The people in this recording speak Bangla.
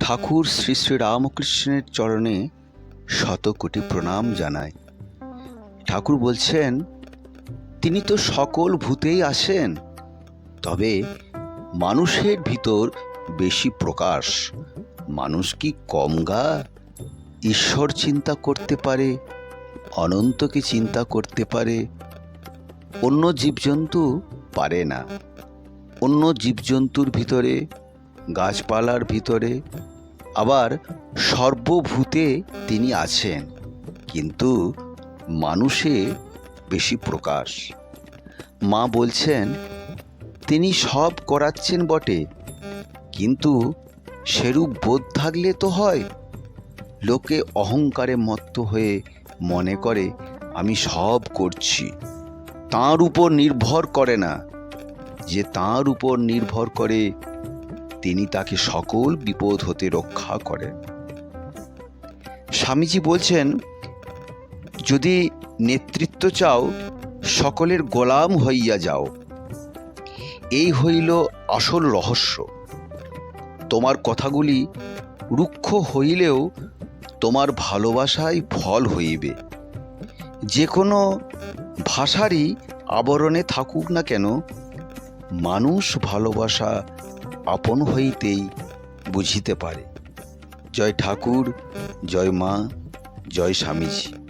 ঠাকুর শ্রী শ্রী রামকৃষ্ণের চরণে শত কোটি প্রণাম জানায়। ঠাকুর বলছেন, তিনি তো সকল ভূতেই আসেন, তবে মানুষের ভিতর বেশি প্রকাশ। মানুষ কি কম গা? ঈশ্বর চিন্তা করতে পারে, অনন্তকে চিন্তা করতে পারে, অন্য জীবজন্তু পারে না। অন্য জীবজন্তুর ভিতরে, গাছপালার ভিতরে, আবার সর্বভূতে তিনি আছেন, কিন্তু মানুষে বেশি প্রকাশ। মা বলছেন, তিনি সব করাচ্ছেন বটে, কিন্তু সেরূপ বোধ থাকলে তো হয়। লোকে অহংকারে মত্ত হয়ে মনে করে আমি সব করছি। তাঁর উপর নির্ভর করে না। যে তাঁর উপর নির্ভর করে, তিনি তাকে সকল বিপদ হতে রক্ষা করেন। স্বামীজি বলছেন, যদি নেতৃত্ব চাও, সকলের গোলাম হইয়া যাও। এই হইল আসল রহস্য। তোমার কথাগুলি রুক্ষ হইলেও তোমার ভালোবাসাই ফল হইবে। যে কোনো ভাষারই আবরণে থাকুক না কেন, মানুষ ভালোবাসা আপন হইতেই বুঝিতে পারে। জয় ঠাকুর, জয় মা, জয় স্বামীজি।